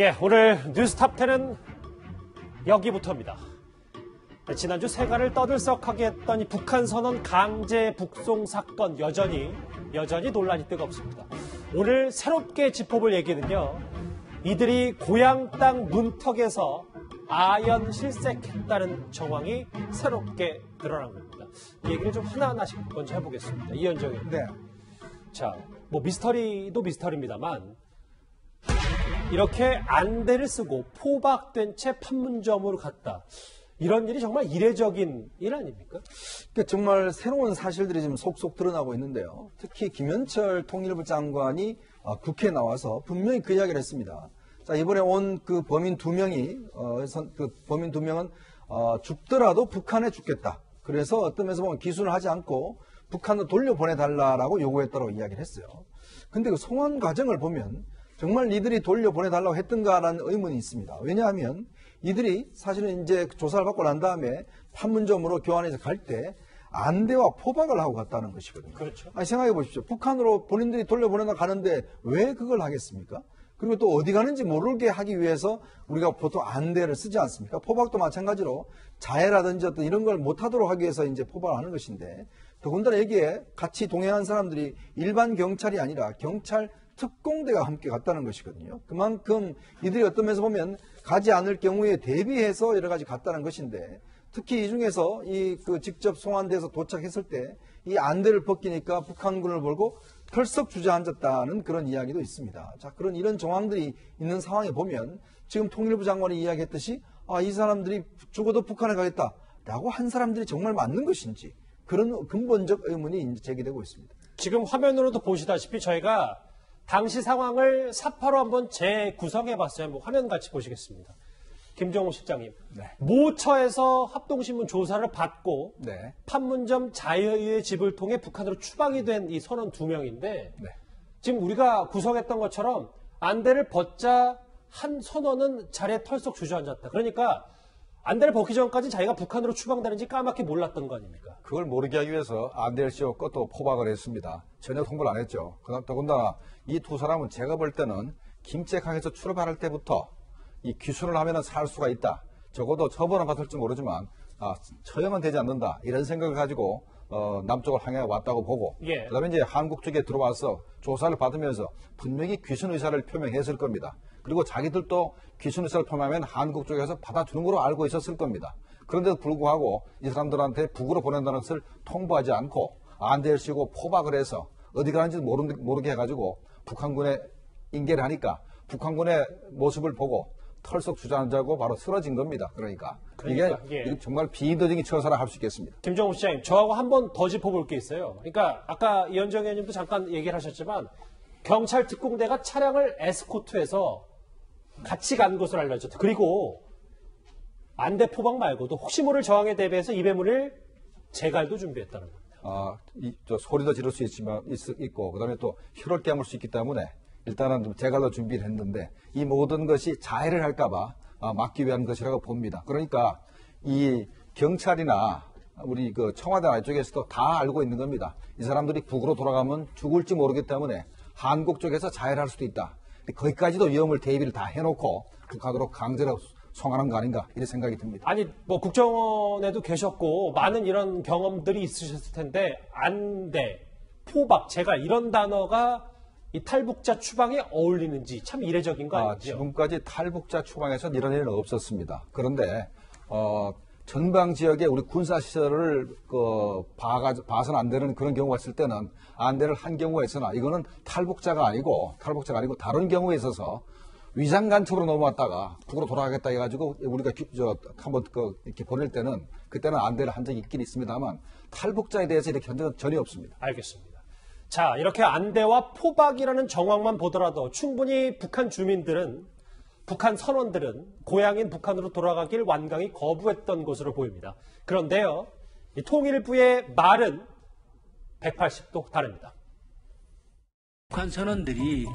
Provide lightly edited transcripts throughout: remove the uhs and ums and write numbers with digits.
예, 오늘 뉴스탑10은 여기부터입니다. 지난주 세간을 떠들썩하게 했던 이 북한 선언 강제 북송 사건 여전히 논란이 뜨겁습니다. 오늘 새롭게 짚어볼 얘기는요. 이들이 고향 땅 문턱에서 아연 실색했다는 정황이 새롭게 드러난 겁니다. 이 얘기를 좀 하나하나씩 먼저 해보겠습니다. 이현정님. 네. 자, 뭐 미스터리도 미스터리입니다만 이렇게 안대를 쓰고 포박된 채 판문점으로 갔다. 이런 일이 정말 이례적인 일 아닙니까? 정말 새로운 사실들이 지금 속속 드러나고 있는데요. 특히 김현철 통일부 장관이 국회에 나와서 분명히 그 이야기를 했습니다. 자, 이번에 온 그 범인 두 명은 죽더라도 북한에 죽겠다. 그래서 어떤 면에서 보면 기순을 하지 않고 북한으로 돌려보내달라고 요구했다고 이야기를 했어요. 근데 그 송환 과정을 보면 정말 이들이 돌려보내달라고 했던가라는 의문이 있습니다. 왜냐하면 이들이 사실은 이제 조사를 받고 난 다음에 판문점으로 교환해서 갈 때 안대와 포박을 하고 갔다는 것이거든요. 그렇죠. 아니, 생각해 보십시오. 북한으로 본인들이 돌려보내다 가는데 왜 그걸 하겠습니까? 그리고 또 어디 가는지 모르게 하기 위해서 우리가 보통 안대를 쓰지 않습니까? 포박도 마찬가지로 자해라든지 어떤 이런 걸 못하도록 하기 위해서 이제 포박을 하는 것인데 더군다나 여기에 같이 동행한 사람들이 일반 경찰이 아니라 경찰 특공대가 함께 갔다는 것이거든요. 그만큼 이들이 어떤 면에서 보면 가지 않을 경우에 대비해서 여러 가지 갔다는 것인데 특히 이 중에서 직접 송환돼서 도착했을 때 이 안대를 벗기니까 북한군을 보고 털썩 주저앉았다는 그런 이야기도 있습니다. 자, 이런 정황들이 있는 상황에 보면 지금 통일부 장관이 이야기했듯이 이 사람들이 죽어도 북한에 가겠다라고 한 사람들이 정말 맞는 것인지 그런 근본적 의문이 이제 제기되고 있습니다. 지금 화면으로도 보시다시피 저희가 당시 상황을 사파로 한번 재구성해봤어요. 한번 화면 같이 보시겠습니다. 김정우 실장님. 네. 모처에서 합동신문 조사를 받고 네. 판문점 자유의 집을 통해 북한으로 추방이 된 이 선원 2명인데 네. 지금 우리가 구성했던 것처럼 안대를 벗자 한 선원은 자리에 털썩 주저앉았다. 그러니까 안대를 벗기 전까지 자기가 북한으로 추방되는지 까맣게 몰랐던 거 아닙니까? 그걸 모르게 하기 위해서 안대를 씌웠고 또 포박을 했습니다. 전혀 통보를 안 했죠. 더군다나 이 두 사람은 제가 볼 때는 김책항에서 출발할 때부터 이 귀순을 하면은 살 수가 있다. 적어도 처벌은 받을지 모르지만 처형은 되지 않는다. 이런 생각을 가지고 남쪽을 향해 왔다고 보고 예. 그다음에 이제 한국 쪽에 들어와서 조사를 받으면서 분명히 귀순 의사를 표명했을 겁니다. 그리고 자기들도 귀순 의사를 표명하면 한국 쪽에서 받아주는 걸로 알고 있었을 겁니다. 그런데도 불구하고 이 사람들한테 북으로 보낸다는 것을 통보하지 않고 안대를 씌고 포박을 해서 어디 가는지 모르게 해가지고 북한군에 인계를 하니까 북한군의 모습을 보고 털썩 주저앉고 바로 쓰러진 겁니다. 그러니까 이게 예. 정말 비인도적인 처사라 할 수 있겠습니다. 김정우 시장님, 저하고 한 번 더 짚어볼 게 있어요. 그러니까 아까 이현정 의원님도 잠깐 얘기를 하셨지만 경찰 특공대가 차량을 에스코트해서 같이 간 것으로 알려졌죠. 그리고 안대 포박 말고도 혹시 모를 저항에 대비해서 입에물을 제갈도 준비했다는 겁니다. 소리도 지를 수 있고 그다음에 또 혀를 깨물 수 있기 때문에 일단은 제갈로 준비를 했는데 이 모든 것이 자해를 할까봐 막기 위한 것이라고 봅니다. 그러니까 이 경찰이나 우리 그 청와대 쪽에서도 다 알고 있는 겁니다. 이 사람들이 북으로 돌아가면 죽을지 모르기 때문에 한국 쪽에서 자해를 할 수도 있다. 거기까지도 위험을 대비를 다 해놓고 북한으로 강제로 송환한 거 아닌가 이런 생각이 듭니다. 아니 뭐 국정원에도 계셨고 많은 이런 경험들이 있으셨을 텐데 안대, 포박, 제갈 이런 단어가 이 탈북자 추방에 어울리는지 참 이례적인 거 아니죠? 지금까지 탈북자 추방에서 이런 일은 없었습니다. 그런데 전방 지역에 우리 군사 시설을 봐서는 안 되는 그런 경우가 있을 때는 안대를 한 경우가 있으나 이거는 탈북자가 아니고 다른 경우에 있어서 위장 간첩으로 넘어왔다가 북으로 돌아가겠다 해가지고 우리가 한번 이렇게 보낼 때는 그때는 안대를 한 적이 있긴 있습니다만 탈북자에 대해서 이렇게 한 적은 전혀 없습니다. 알겠습니다. 자, 이렇게 안대와 포박이라는 정황만 보더라도 충분히 북한 주민들은, 북한 선원들은 고향인 북한으로 돌아가길 완강히 거부했던 것으로 보입니다. 그런데요, 이 통일부의 말은 180도 다릅니다. 북한 선원들이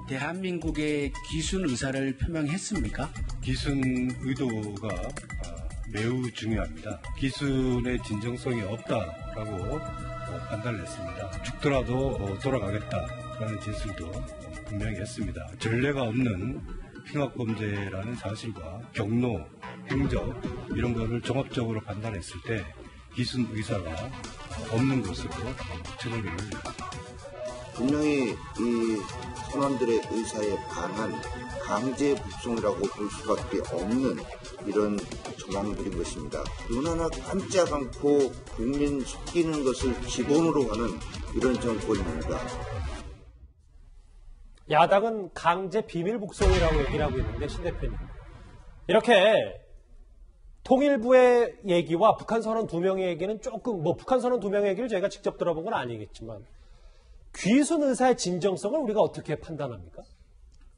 대한민국의 귀순 의사를 표명했습니까? 귀순 의도가 매우 중요합니다. 귀순의 진정성이 없다라고 판단을 했습니다. 죽더라도 돌아가겠다라는 진술도 분명히 했습니다. 전례가 없는 흉악범죄라는 사실과 경로, 행적 이런 거를 종합적으로 판단했을 때 기순 의사가 없는 것으로 처리를 분명히 이 선원들의 의사에 반한 강제 북송이라고 볼 수밖에 없는 이런 정황들인 것입니다. 눈 하나 깜짝 않고 국민 속이는 것을 기본으로 하는 이런 정권입니다. 야당은 강제 비밀 북송이라고 얘기를 하고 있는데, 신 대표님, 이렇게 통일부의 얘기와 북한 선원 2명의 얘기는 조금, 북한 선원 2명의 얘기를 저희가 직접 들어본 건 아니겠지만 귀순 의사의 진정성을 우리가 어떻게 판단합니까?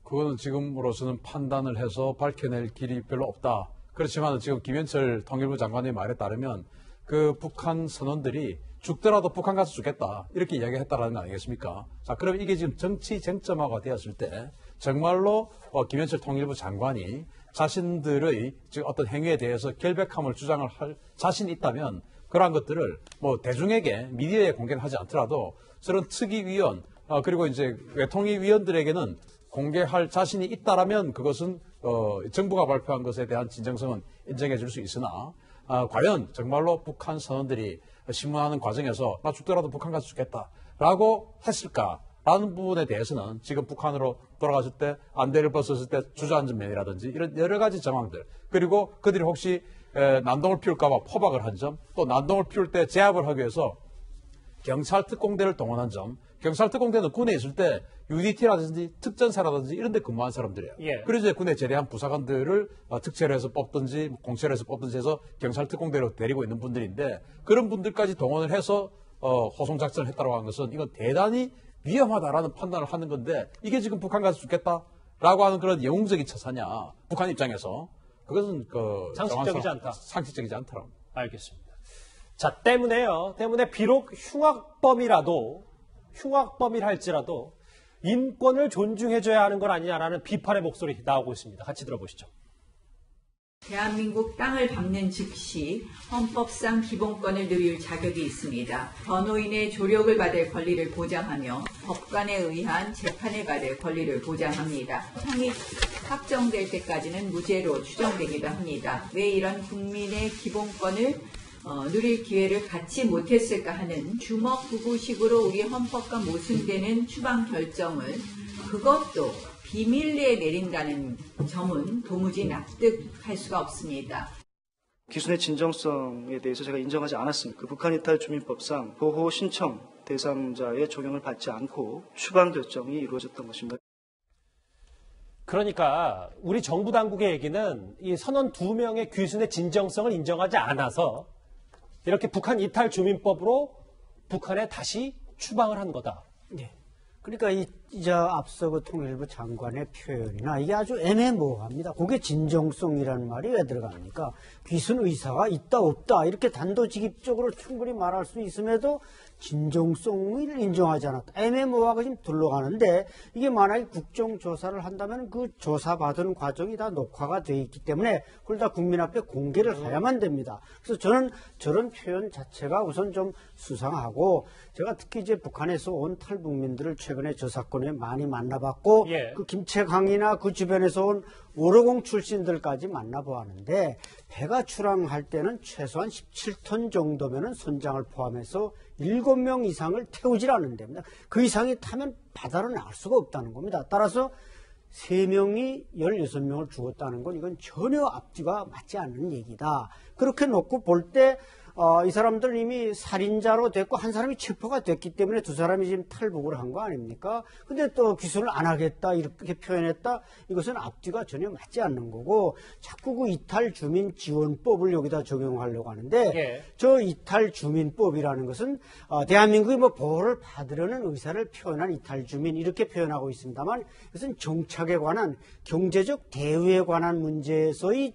그거는 지금으로서는 판단을 해서 밝혀낼 길이 별로 없다. 그렇지만 지금 김현철 통일부 장관의 말에 따르면 그 북한 선원들이 죽더라도 북한 가서 죽겠다, 이렇게 이야기했다라는 거 아니겠습니까? 자, 그럼 이게 지금 정치 쟁점화가 되었을 때 정말로 김현철 통일부 장관이 자신들의 지금 어떤 행위에 대해서 결백함을 주장을 할 자신이 있다면 그러한 것들을 대중에게, 미디어에 공개는 하지 않더라도 저런 특위위원, 그리고 이제 외통위위원들에게는 공개할 자신이 있다라면 그것은 정부가 발표한 것에 대한 진정성은 인정해 줄 수 있으나, 과연 정말로 북한 선원들이 신문하는 과정에서 나 죽더라도 북한 가서 죽겠다라고 했을까라는 부분에 대해서는 지금 북한으로 돌아갔을 때 안대를 벗었을 때 주저앉은 면이라든지 이런 여러 가지 정황들, 그리고 그들이 혹시 난동을 피울까 봐 포박을 한 점, 또 난동을 피울 때 제압을 하기 위해서 경찰 특공대를 동원한 점, 경찰 특공대는 군에 있을 때 UDT라든지 특전사라든지 이런 데 근무한 사람들이에요. 예. 그래서 이제 군에 제대한 부사관들을 특채로 해서 뽑든지 공채로 해서 뽑든지 해서 경찰 특공대로 데리고 있는 분들인데, 그런 분들까지 동원을 해서 호송작전을 했다고 하는 것은 이건 대단히 위험하다라는 판단을 하는 건데, 이게 지금 북한 가서 죽겠다라고 하는 그런 영웅적인 처사냐, 북한 입장에서 그것은 상식적이지 않다. 상식적이지 않더라고. 알겠습니다. 자, 때문에 비록 흉악범이라 할지라도 인권을 존중해줘야 하는 건 아니냐라는 비판의 목소리 나오고 있습니다. 같이 들어보시죠. 대한민국 땅을 밟는 즉시 헌법상 기본권을 누릴 자격이 있습니다. 변호인의 조력을 받을 권리를 보장하며 법관에 의한 재판을 받을 권리를 보장합니다. 형이 확정될 때까지는 무죄로 추정되기도 합니다. 왜 이런 국민의 기본권을 누릴 기회를 갖지 못했을까 하는 주먹구구식으로 우리 헌법과 모순되는 추방 결정을 그것도 비밀리에 내린다는 점은 도무지 납득할 수가 없습니다. 기순의 진정성에 대해서 제가 인정하지 않았습니다. 그 북한 이탈 주민법상 보호 신청 대상자의 적용을 받지 않고 추방 결정이 이루어졌던 것입니다. 그러니까 우리 정부 당국의 얘기는 이 선원 2명의 귀순의 진정성을 인정하지 않아서 이렇게 북한 이탈 주민법으로 북한에 다시 추방을 한 거다. 네. 그러니까 이제 앞서 그 통일부 장관의 표현이나 이게 아주 애매모호합니다. 그게 진정성이라는 말이 왜 들어갑니까? 귀순 의사가 있다 없다 이렇게 단도직입적으로 충분히 말할 수 있음에도 진정성을 인정하지 않았다. 애매모호하게 지금 둘러가는데, 이게 만약에 국정조사를 한다면 그 조사받은 과정이 다 녹화가 되어 있기 때문에 그걸 다 국민 앞에 공개를 해야만 됩니다. 그래서 저는 저런 표현 자체가 우선 좀 수상하고, 제가 특히 이제 북한에서 온 탈북민들을 최근에 저 사건에 많이 만나봤고, 예. 그 김책항이나 그 주변에서 온 550 출신들까지 만나보았는데, 배가 출항할 때는 최소한 17톤 정도면은 선장을 포함해서 7명 이상을 태우질 않는답니다. 그 이상이 타면 바다로 나갈 수가 없다는 겁니다. 따라서 3명이 16명을 죽었다는 건 이건 전혀 앞뒤가 맞지 않는 얘기다. 그렇게 놓고 볼 때 이 사람들은 이미 살인자로 됐고 한 사람이 체포가 됐기 때문에 두 사람이 지금 탈북을 한 거 아닙니까? 근데 또 기소를 안 하겠다 이렇게 표현했다. 이것은 앞뒤가 전혀 맞지 않는 거고, 자꾸 그 이탈 주민 지원법을 여기다 적용하려고 하는데, 예. 저 이탈 주민법이라는 것은 대한민국이 보호를 받으려는 의사를 표현한 이탈 주민 이렇게 표현하고 있습니다만, 이것은 정착에 관한 경제적 대우에 관한 문제에서의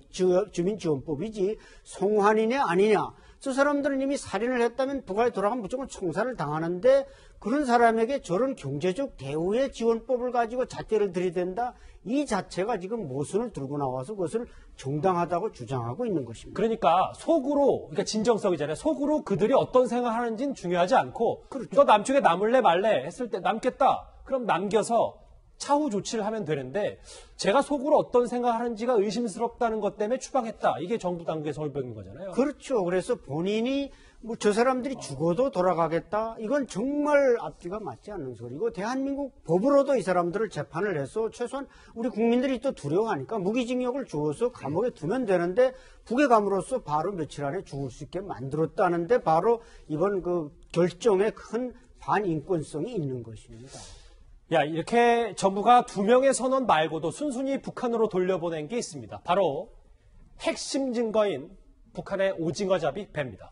주민 지원법이지 송환이냐 아니냐. 저 사람들은 이미 살인을 했다면 북한에 돌아가면 무조건 총살을 당하는데, 그런 사람에게 저런 경제적 대우의 지원법을 가지고 잣대를 들이댄다, 이 자체가 지금 모순을 들고 나와서 그것을 정당하다고 주장하고 있는 것입니다. 그러니까 그러니까 진정성이잖아요. 속으로 그들이 어떤 생각을 하는지는 중요하지 않고, 그렇죠. 너 남쪽에 남을래 말래 했을 때 남겠다. 그럼 남겨서 차후 조치를 하면 되는데 제가 속으로 어떤 생각하는지가 의심스럽다는 것 때문에 추방했다. 이게 정부 당국의 설명인 거잖아요. 그렇죠. 그래서 본인이 뭐 저 사람들이 죽어도 돌아가겠다. 이건 정말 앞뒤가 맞지 않는 소리고 대한민국 법으로도 이 사람들을 재판을 해서 최소한 우리 국민들이 또 두려워하니까 무기징역을 주어서 감옥에 두면 되는데 북에 감으로써 바로 며칠 안에 죽을 수 있게 만들었다는데 바로 이번 그 결정에 큰 반인권성이 있는 것입니다. 야, 이렇게 정부가 2명의 선원 말고도 순순히 북한으로 돌려보낸 게 있습니다. 바로 핵심 증거인 북한의 오징어잡이 배입니다.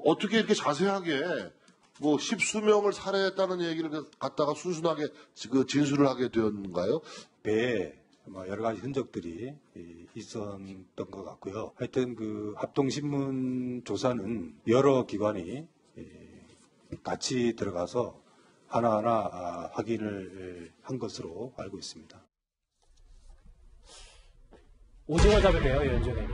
어떻게 이렇게 자세하게 뭐 10수명을 살해했다는 얘기를 갖다가 순순하게 그 진술을 하게 되었는가요? 배에 여러 가지 흔적들이 있었던 것 같고요. 하여튼 그 합동신문 조사는 여러 기관이 같이 들어가서 하나하나 확인을 한 것으로 알고 있습니다. 오징어잡이 배요, 연준님.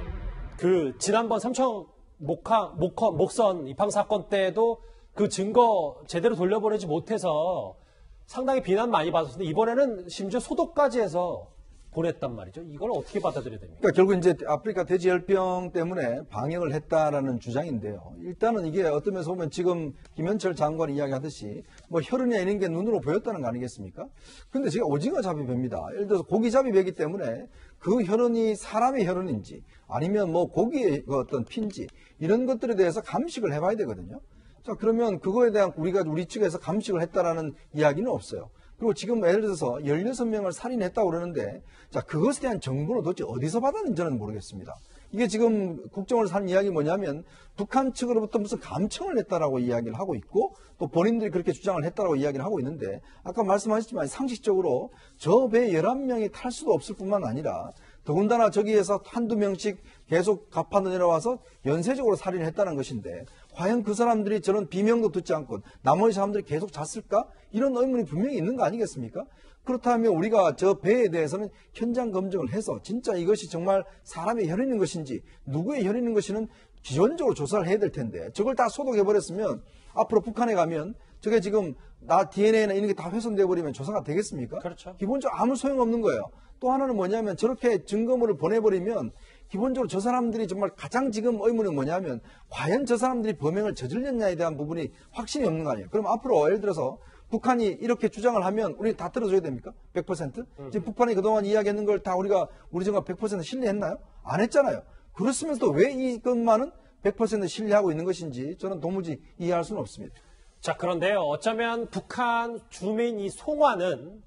그 지난번 삼청 목선 입항 사건 때도 그 증거 제대로 돌려보내지 못해서 상당히 비난 많이 받았는데 이번에는 심지어 소독까지 해서 보냈단 말이죠. 이걸 어떻게 받아들여야 됩니까? 그러니까 결국 이제 아프리카 돼지열병 때문에 방역을 했다라는 주장인데요. 일단은 이게 어떤 면에서 보면 지금 김현철 장관이 이야기하듯이 뭐 혈흔이나 이런 게 눈으로 보였다는 거 아니겠습니까? 근데 제가 오징어잡이 배입니다. 예를 들어서 고기잡이 배이기 때문에 그 혈흔이 사람의 혈흔인지 아니면 뭐 고기의 어떤 피인지 이런 것들에 대해서 감식을 해봐야 되거든요. 자, 그러면 그거에 대한 우리 측에서 감식을 했다라는 이야기는 없어요. 그리고 지금 예를 들어서 16명을 살인했다고 그러는데, 자, 그것에 대한 정보는 도대체 어디서 받았는지는 모르겠습니다. 이게 지금 국정원에서 하는 이야기 뭐냐면, 북한 측으로부터 무슨 감청을 했다라고 이야기를 하고 있고, 또 본인들이 그렇게 주장을 했다라고 이야기를 하고 있는데, 아까 말씀하셨지만 상식적으로 저 배 11명이 탈 수도 없을 뿐만 아니라, 더군다나 저기에서 한두 명씩 계속 갑판도 내려와서 연쇄적으로 살인했다는 것인데 과연 그 사람들이 저런 비명도 듣지 않고 나머지 사람들이 계속 잤을까? 이런 의문이 분명히 있는 거 아니겠습니까? 그렇다면 우리가 저 배에 대해서는 현장 검증을 해서 진짜 이것이 정말 사람의 혈흔인 것인지 누구의 혈흔인 것인지는 기본적으로 조사를 해야 될 텐데 저걸 다 소독해버렸으면 앞으로 북한에 가면 저게 지금 나 DNA나 이런 게 다 훼손돼 버리면 조사가 되겠습니까? 그렇죠. 기본적으로 아무 소용없는 거예요. 또 하나는 뭐냐면 저렇게 증거물을 보내버리면 기본적으로 저 사람들이 정말 가장 지금 의문은 뭐냐면 과연 저 사람들이 범행을 저질렀냐에 대한 부분이 확신이 없는 거 아니에요. 그럼 앞으로 예를 들어서 북한이 이렇게 주장을 하면 우리 다 들어줘야 됩니까? 100%? 지금 북한이 그동안 이야기했는 걸 다 우리 정말 100% 신뢰했나요? 안 했잖아요. 그렇으면서도 왜 이것만은 100% 신뢰하고 있는 것인지 저는 도무지 이해할 수는 없습니다. 자, 그런데요. 어쩌면 북한 주민 이 송화는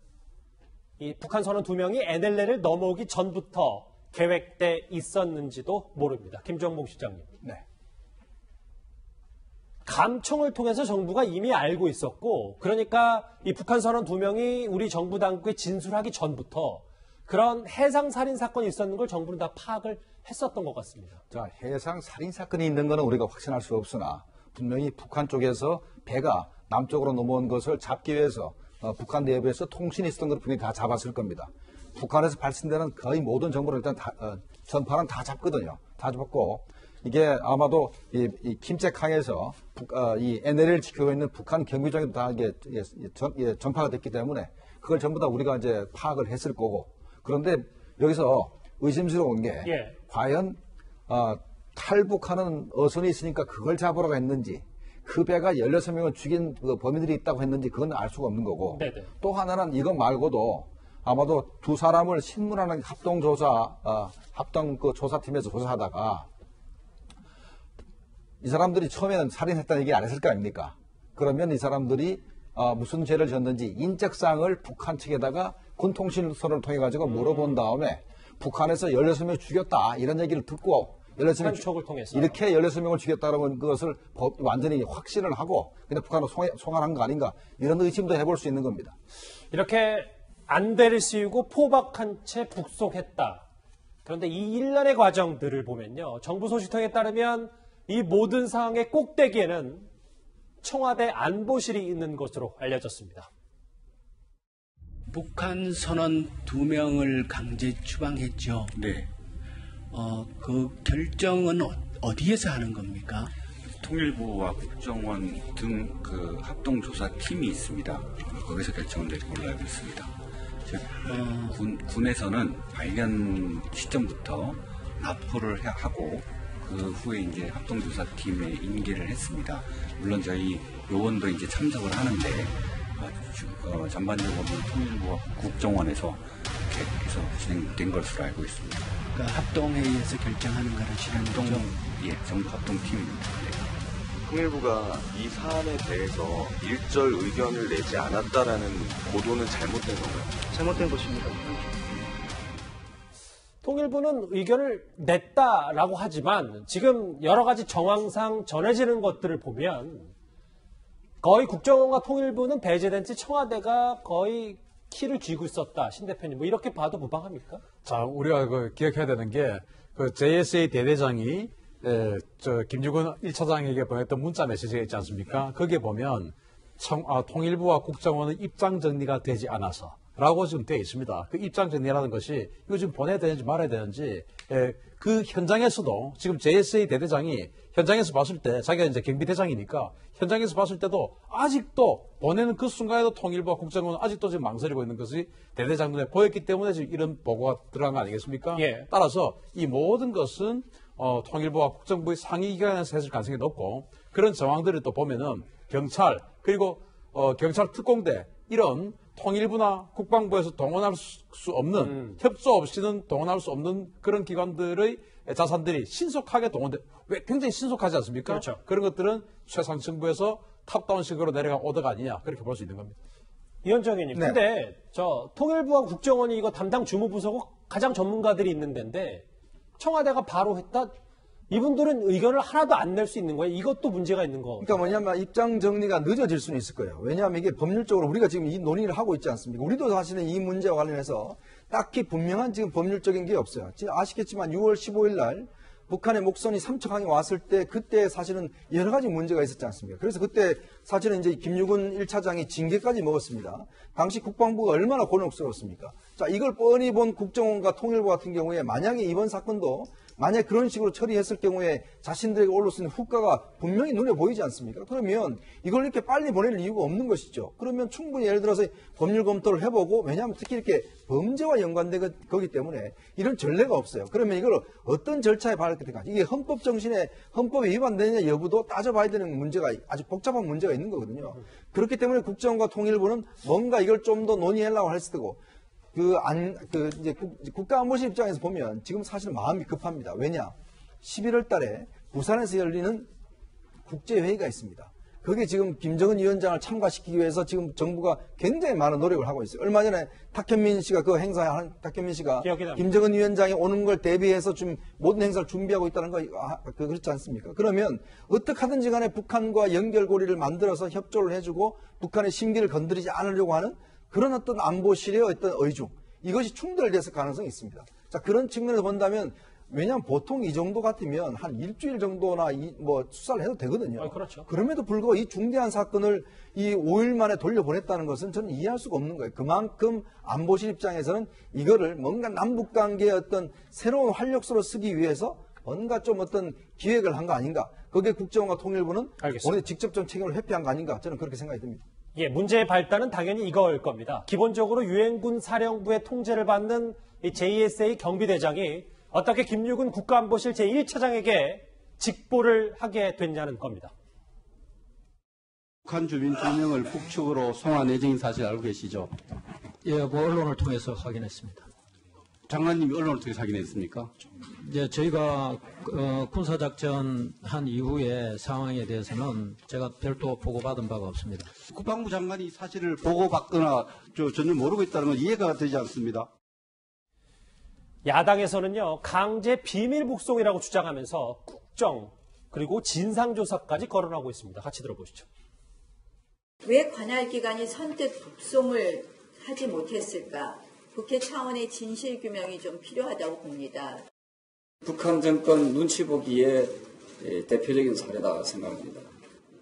이 북한 선원 2명이 NLL을 넘어오기 전부터 계획돼 있었는지도 모릅니다. 김정봉 시장님. 네. 감청을 통해서 정부가 이미 알고 있었고, 그러니까 이 북한 선원 2명이 우리 정부 당국에 진술하기 전부터 그런 해상 살인 사건이 있었는 걸 정부는 다 파악을 했었던 것 같습니다. 자, 해상 살인 사건이 있는 거는 우리가 확신할 수 없으나 분명히 북한 쪽에서 배가 남쪽으로 넘어온 것을 잡기 위해서 북한 내부에서 통신이 있었던 걸 분명히 다 잡았을 겁니다. 북한에서 발신되는 거의 모든 정보를 일단 전파는 다 잡거든요. 다 잡았고 이게 아마도 이 김책항에서 이 NLL을 지키고 있는 북한 경비정에도 다 이게 전파가 됐기 때문에 그걸 전부 다 우리가 이제 파악을 했을 거고 그런데 여기서 의심스러운 게 과연 탈북하는 어선이 있으니까 그걸 잡으러 했는지 그 배가 16명을 죽인 범인들이 있다고 했는지 그건 알 수가 없는 거고 네네. 또 하나는 이것 말고도 아마도 두 사람을 신문하는 합동 그 조사팀에서 조사하다가 이 사람들이 처음에는 살인했다는 얘기 안 했을 거 아닙니까? 그러면 이 사람들이 무슨 죄를 졌는지 인적사항을 북한 측에다가 군통신선을 통해 가지고 물어본 다음에 북한에서 16명 죽였다 이런 얘기를 듣고 16명 통해서 이렇게 16명을 죽였다는 것을 완전히 확신을 하고 그냥 북한으로 송환한 거 아닌가 이런 의심도 해볼 수 있는 겁니다. 이렇게 안대를 씌우고 포박한 채 북송했다. 그런데 이 일련의 과정들을 보면요. 정부 소식통에 따르면 이 모든 상황의 꼭대기에는 청와대 안보실이 있는 것으로 알려졌습니다. 북한 선원 2명을 강제 추방했죠. 네. 그 결정은 어디에서 하는 겁니까? 통일부와 국정원 등 그 합동조사팀이 있습니다. 거기서 결정된 걸로 알고 있습니다. 즉, 군에서는 발견 시점부터 납부를 하고 그 후에 이제 합동조사팀에 인계를 했습니다. 물론 저희 요원도 이제 참석을 하는데 전반적으로 통일부와 국정원에서 이렇게 해서 진행된 것으로 알고 있습니다. 그러니까 합동회의에서 결정하는 거라시는 거죠? 예, 정부 합동팀입니다. 네. 통일부가 이 사안에 대해서 일절 의견을 내지 않았다라는 보도는 잘못된 건가요? 잘못된 것입니다. 통일부는 의견을 냈다라고 하지만 지금 여러 가지 정황상 전해지는 것들을 보면 거의 국정원과 통일부는 배제된 채 청와대가 거의 키를 쥐고 있었다. 신 대표님, 뭐 이렇게 봐도 무방합니까? 자, 우리가 기억해야 되는 게 그 JSA 대대장이 김주근 1차장에게 보냈던 문자 메시지가 있지 않습니까? 거기에 보면 통일부와 국정원은 입장 정리가 되지 않아서 라고 지금 되어 있습니다. 그 입장 정리라는 것이 이거 지금 보내야 되는지 말아야 되는지 그 현장에서도 지금 JSA 대대장이 현장에서 봤을 때 자기가 이제 경비대장이니까 현장에서 봤을 때도 아직도 보내는 그 순간에도 통일부와 국정원은 아직도 지금 망설이고 있는 것이 대대장 눈에 보였기 때문에 지금 이런 보고가 들어간 거 아니겠습니까? 예. 따라서 이 모든 것은 통일부와 국정부의 상위기관에서 했을 가능성이 높고 그런 정황들을 또 보면은 경찰 그리고 경찰 특공대 이런 통일부나 국방부에서 동원할 수 없는 협조 없이는 동원할 수 없는 그런 기관들의 자산들이 신속하게 왜 굉장히 신속하지 않습니까? 그렇죠. 그런 것들은 최상층부에서 탑다운식으로 내려간 오더가 아니냐 그렇게 볼 수 있는 겁니다. 위원장 의원님, 네. 근데 통일부와 국정원이 이거 담당 주무부서고 가장 전문가들이 있는 데인데 청와대가 바로 했다. 이분들은 의견을 하나도 안 낼 수 있는 거예요. 이것도 문제가 있는 거. 그러니까 뭐냐면 입장 정리가 늦어질 수는 있을 거예요. 왜냐하면 이게 법률적으로 우리가 지금 이 논의를 하고 있지 않습니까? 우리도 사실은 이 문제와 관련해서 딱히 분명한 지금 법률적인 게 없어요. 지금 아시겠지만 6월 15일 날 북한의 목선이 삼척항에 왔을 때 그때 사실은 여러 가지 문제가 있었지 않습니까? 그래서 그때 사실은 이제 김유근 1차장이 징계까지 먹었습니다. 당시 국방부가 얼마나 곤혹스러웠습니까? 자, 이걸 뻔히 본 국정원과 통일부 같은 경우에 만약에 이번 사건도 만약 그런 식으로 처리했을 경우에 자신들에게 올릴 수 있는 후과가 분명히 눈에 보이지 않습니까? 그러면 이걸 이렇게 빨리 보낼 이유가 없는 것이죠. 그러면 충분히 예를 들어서 법률 검토를 해보고 왜냐하면 특히 이렇게 범죄와 연관된 거기 때문에 이런 전례가 없어요. 그러면 이걸 어떤 절차에 받을 때까지 이게 헌법 정신에 헌법에 위반되느냐 여부도 따져봐야 되는 문제가 아주 복잡한 문제가 있는 거거든요. 그렇기 때문에 국정원과 통일부는 뭔가 이걸 좀 더 논의하려고 했을 테고 이제 국가안보실 입장에서 보면 지금 사실 마음이 급합니다. 왜냐? 11월 달에 부산에서 열리는 국제회의가 있습니다. 거기에 지금 김정은 위원장을 참가시키기 위해서 지금 정부가 굉장히 많은 노력을 하고 있어요. 얼마 전에 탁현민 씨가 그 행사에 탁현민 씨가 김정은 위원장이 오는 걸 대비해서 좀 모든 행사를 준비하고 있다는 거 그렇지 않습니까? 그러면 어떻게 하든지 간에 북한과 연결고리를 만들어서 협조를 해주고 북한의 심기를 건드리지 않으려고 하는 그런 어떤 안보실의 어떤 의중 이것이 충돌됐을 가능성이 있습니다. 자, 그런 측면에서 본다면 왜냐하면 보통 이 정도 같으면 한 일주일 정도나 수사를 해도 되거든요. 그렇죠. 그럼에도 불구하고 이 중대한 사건을 이 5일 만에 돌려보냈다는 것은 저는 이해할 수가 없는 거예요. 그만큼 안보실 입장에서는 이거를 뭔가 남북 관계의 어떤 새로운 활력소로 쓰기 위해서 뭔가 좀 어떤 기획을 한 거 아닌가. 거기에 국정원과 통일부는 오늘 직접 좀 책임을 회피한 거 아닌가. 저는 그렇게 생각이 듭니다. 예, 문제의 발단은 당연히 이거일 겁니다. 기본적으로 유엔군 사령부의 통제를 받는 이 JSA 경비대장이 어떻게 김유근 국가안보실 제1차장에게 직보를 하게 됐냐는 겁니다. 북한 주민 2명을 북측으로 송환 예정인 사실 알고 계시죠? 예, 언론을 통해서 확인했습니다. 장관님이 언론을 통해서 확인했습니까? 이제 저희가 군사작전 한 이후의 상황에 대해서는 제가 별도 보고받은 바가 없습니다. 국방부 장관이 사실을 보고받거나 전혀 모르고 있다는 건 이해가 되지 않습니다. 야당에서는요, 강제 비밀 북송이라고 주장하면서 국정 그리고 진상조사까지 거론하고 있습니다. 같이 들어보시죠. 왜 관할 기관이 선뜻 북송을 하지 못했을까? 국회 차원의 진실규명이 좀 필요하다고 봅니다. 북한 정권 눈치 보기에 대표적인 사례다 생각합니다.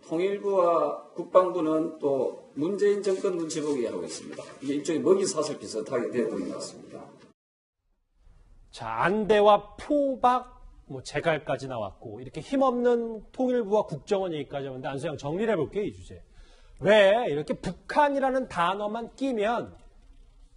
통일부와 국방부는 또 문재인 정권 눈치 보기 하고 있습니다. 이게 일종의 먹이사슬 비슷하게 되어버린 것 같습니다. 자, 안대와 포박 뭐 재갈까지 나왔고 이렇게 힘없는 통일부와 국정원 얘기까지 하는데 안수영 정리를 해볼게요, 이 주제. 왜 이렇게 북한이라는 단어만 끼면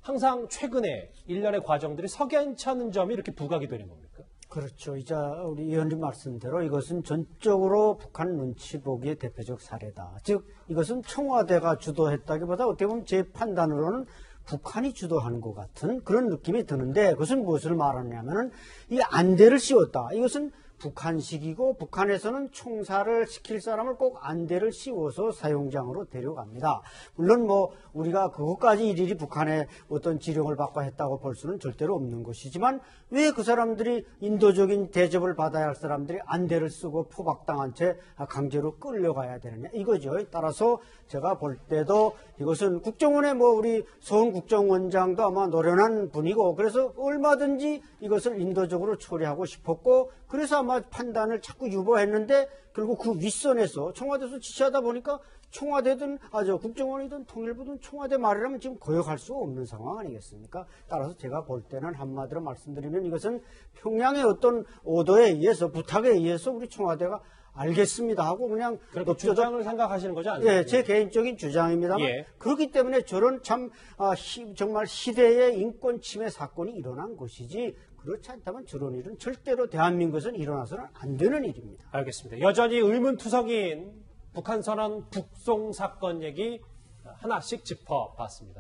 항상 최근에 일련의 과정들이 석연찮은 점이 이렇게 부각이 되는 겁니까? 그렇죠. 이제 우리 의원님 말씀대로 이것은 전적으로 북한 눈치 보기의 대표적 사례다. 즉 이것은 청와대가 주도했다기보다 어떻게 보면 제 판단으로는 북한이 주도한 것 같은 그런 느낌이 드는데 그것은 무엇을 말하냐면은 이 안대를 씌웠다. 이것은 북한식이고 북한에서는 총사를 시킬 사람을 꼭 안대를 씌워서 사용장으로 데려갑니다. 물론 뭐 우리가 그것까지 일일이 북한의 어떤 지령을 받고 했다고 볼 수는 절대로 없는 것이지만 왜 그 사람들이 인도적인 대접을 받아야 할 사람들이 안대를 쓰고 포박당한 채 강제로 끌려가야 되느냐 이거죠. 따라서 제가 볼 때도 이것은 국정원의 뭐 우리 서훈 국정원장도 아마 노련한 분이고 그래서 얼마든지 이것을 인도적으로 처리하고 싶었고 그래서 아마 판단을 자꾸 유보했는데 결국 그 윗선에서 청와대에서 지시하다 보니까 청와대든 국정원이든 통일부든 청와대 말이라면 지금 거역할 수 없는 상황 아니겠습니까? 따라서 제가 볼 때는 한마디로 말씀드리면 이것은 평양의 어떤 오더에 의해서 부탁에 의해서 우리 청와대가 알겠습니다 하고 그냥 주장을 생각하시는 거죠? 아니면? 예, 제 개인적인 주장입니다만 예. 그렇기 때문에 저런 참 정말 시대의 인권 침해 사건이 일어난 것이지 그렇지 않다면 저런 일은 절대로 대한민국에서는 일어나서는 안 되는 일입니다. 알겠습니다. 여전히 의문투성인 북한 선언 북송 사건 얘기 하나씩 짚어봤습니다.